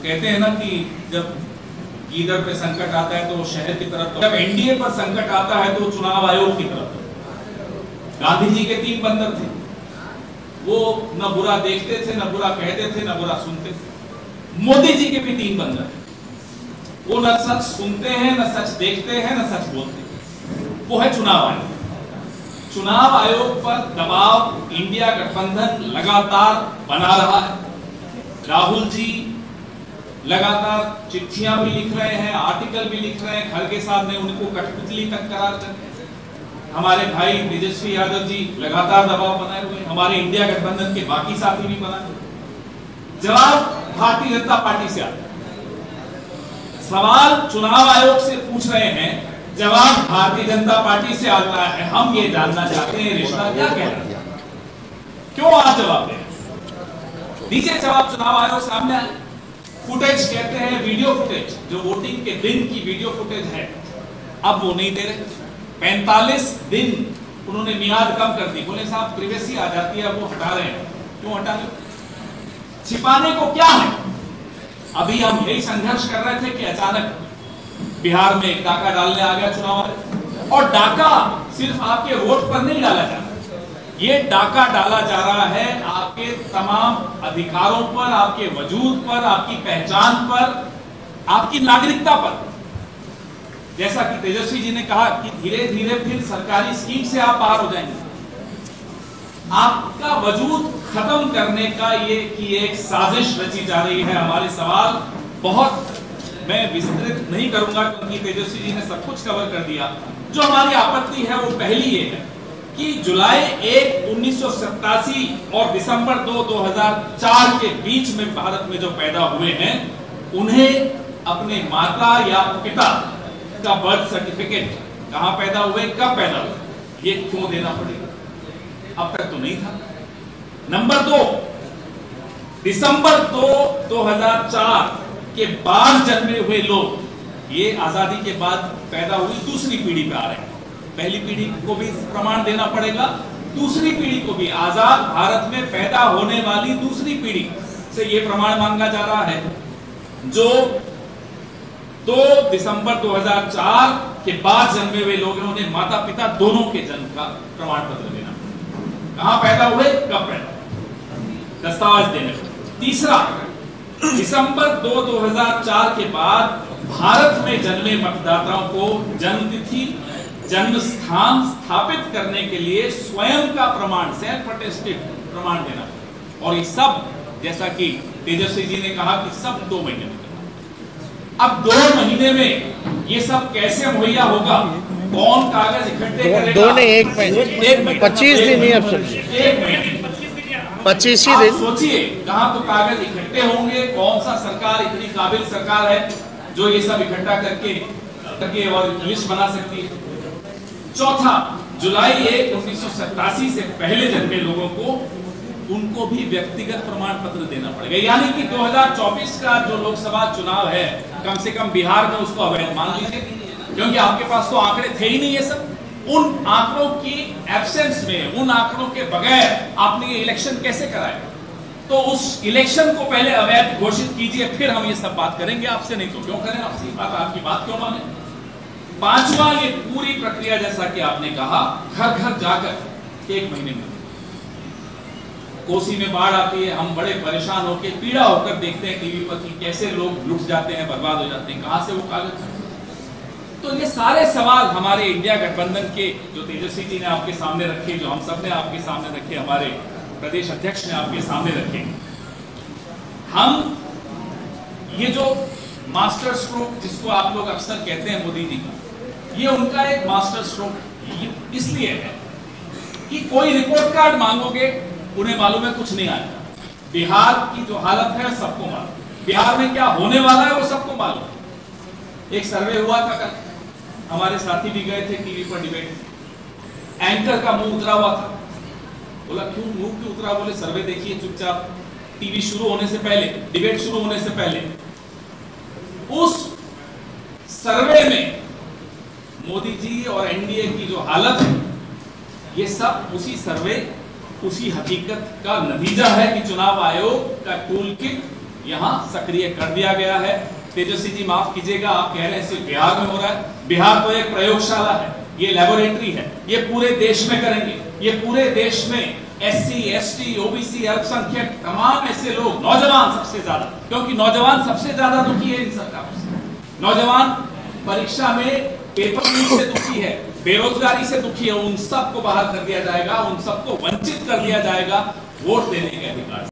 कहते हैं ना कि जब गीदड़ पे संकट आता है तो वो शहर की तरफ, जब एनडीए पर संकट आता है तो चुनाव आयोग की तरफ। गांधी जी के 3 बंदर थे, वो न बुरा देखते थे, न बुरा कहते थे, न बुरा सुनते थे। मोदी जी के भी 3 बंदर हैं, वो न सच सुनते हैं, न सच देखते हैं, न सच बोलते हैं। वो है चुनाव आयोग। चुनाव आयोग पर दबाव इंडिया गठबंधन लगातार बना रहा है। राहुल जी लगातार चिट्ठियां भी लिख रहे हैं, आर्टिकल भी लिख रहे हैं, खड़गे साहब ने उनको कठपुतली तक करार कर दिया। हमारे भाई तेजस्वी यादव जी लगातार दबाव बनाए हुए, हमारे इंडिया गठबंधन के बाकी साथी भी बनाए हुए। जवाब भारतीय जनता पार्टी से आता है। सवाल चुनाव आयोग से पूछ रहे हैं, जवाब भारतीय जनता पार्टी से आता है। हम ये जानना चाहते हैं रिश्ता क्या कह रहा है, क्यों आप जवाब दे, दीजिए जवाब। चुनाव आयोग सामने आए, फुटेज कहते हैं, वीडियो फुटेज, जो वोटिंग के दिन की वीडियो फुटेज है, अब वो नहीं दे रहे। 45 दिन उन्होंने मियाद कम कर दी, बोले साहब प्रिवेसी आ जाती है, वो हटा रहे हैं। क्यों हटा रहे? छिपाने को क्या है? अभी हम यही संघर्ष कर रहे थे कि अचानक बिहार में डाका डालने आ गया चुनाव आयोग, और डाका सिर्फ आपके वोट पर नहीं डाला जा रहा, ये डाका डाला जा रहा है आपके तमाम अधिकारों पर, आपके वजूद पर, आपकी पहचान पर, आपकी नागरिकता पर। जैसा कि तेजस्वी जी ने कहा कि धीरे धीरे फिर सरकारी स्कीम से आप बाहर हो जाएंगे। आपका वजूद खत्म करने का ये कि एक साजिश रची जा रही है। हमारे सवाल बहुत मैं विस्तृत नहीं करूंगा क्योंकि तेजस्वी जी ने सब कुछ कवर कर दिया। जो हमारी आपत्ति है वो पहली ये है कि जुलाई 1, 1987 और दिसंबर 2, 2004 के बीच में भारत में जो पैदा हुए हैं, उन्हें अपने माता या पिता का बर्थ सर्टिफिकेट, कहां पैदा हुए, कब पैदा हुए, ये क्यों देना पड़ेगा? अब तक तो नहीं था। नंबर 2, दिसंबर 2, 2004 के बाद जन्मे हुए लोग, ये आजादी के बाद पैदा हुई दूसरी पीढ़ी पे आ रहे हैं। पहली पीढ़ी को भी प्रमाण देना पड़ेगा, दूसरी पीढ़ी को भी, आजाद भारत में पैदा होने वाली दूसरी पीढ़ी से यह प्रमाण मांगा जा रहा है। जो 2 दिसंबर 2004 के बाद जन्मे हुए लोग हैं, उन्हें माता पिता दोनों के जन्म का प्रमाण पत्र देना, कहां पैदा हुए, कब पैदा, दस्तावेज देने। तीसरा, दिसंबर 2, 2004 के बाद भारत में जन्मे मतदाताओं को जन्मतिथि, जन्म स्थान स्थापित करने के लिए स्वयं का प्रमाण, सेल्फ अटेस्टेड प्रमाण देना। और ये सब, जैसा कि तेजस्वी जी ने कहा कि सब 2 महीने में। अब 2 महीने में ये सब कैसे मुहैया होगा? कौन कागज इकट्ठे करेगा? 2 ने 1 महीने, 25 दिन ही, अब 1 महीने 25 ही दिन। सोचिए कहां तो कागज इकट्ठे होंगे, कौन सा सरकार इतनी काबिल सरकार है जो ये सब इकट्ठा करके और लिस्ट बना सकती है। चौथा, जुलाई 1, 1987 से पहले जन्मे लोगों को, उनको भी व्यक्तिगत प्रमाण पत्र देना पड़ेगा। यानी कि 2024 का जो लोकसभा चुनाव है, कम से कम बिहार में उसको अवैध मान लीजिए, क्योंकि आपके पास तो आंकड़े थे ही नहीं। ये सब उन आंकड़ों की एब्सेंस में, उन आंकड़ों के बगैर आपने ये इलेक्शन कैसे कराया? तो उस इलेक्शन को पहले अवैध घोषित कीजिए, फिर हम ये सब बात करेंगे आपसे। नहीं तो क्यों करें आपसे बात, आपकी बात क्यों माने? 5वां, ये पूरी प्रक्रिया जैसा कि आपने कहा, घर घर जाकर 1 महीने में। कोसी में बाढ़ आती है, हम बड़े परेशान होकर, पीड़ा होकर देखते हैं टीवी पर कि कैसे लोग लुट जाते हैं, बर्बाद हो जाते हैं, कहां से वो कागज। तो ये सारे सवाल हमारे इंडिया गठबंधन के, जो तेजस्वी जी ने आपके सामने रखे, जो हम सब ने आपके सामने रखे, हमारे प्रदेश अध्यक्ष ने आपके सामने रखे। हम ये जो मास्टर स्ट्रोक जिसको आप लोग अक्सर कहते हैं मोदी जी का, ये उनका एक मास्टर स्ट्रोक इसलिए है कि कोई रिपोर्ट कार्ड मांगोगे, उन्हें मालूम है कुछ नहीं आएगा। बिहार की जो हालत है सबको मालूम, बिहार में क्या होने वाला है वो सबको मालूम। एक सर्वे हुआ था कल, हमारे साथी भी गए थे टीवी पर डिबेट, एंकर का मुंह उतरा हुआ था। बोला क्यों मुंह क्यों उतरा? बोले सर्वे देखिए चुपचाप, टीवी शुरू होने से पहले, डिबेट शुरू होने से पहले उस सर्वे में मोदी जी और एनडीए की जो हालत है, ये सब उसी सर्वे, उसी हकीकत का नतीजा है कि चुनाव आयोग का टूल किट यहां सक्रिय कर दिया गया है। तेजस्वी जी माफ कीजिएगा, आप कह रहे हैं सिर्फ बिहार में हो रहा है। बिहार तो एक प्रयोगशाला है, ये लेबोरेटरी है, ये पूरे देश में करेंगे। ये पूरे देश में SC, ST, OBC, अल्पसंख्यक तमाम ऐसे लोग, नौजवान सबसे ज्यादा, क्योंकि नौजवान सबसे ज्यादा दुखी है इन सरकारों से। नौजवान परीक्षा में पेपर लीक से दुखी है, बेरोजगारी से दुखी है, उन सबको बाहर कर दिया जाएगा, उन सबको वंचित कर दिया जाएगा वोट देने के अधिकार से।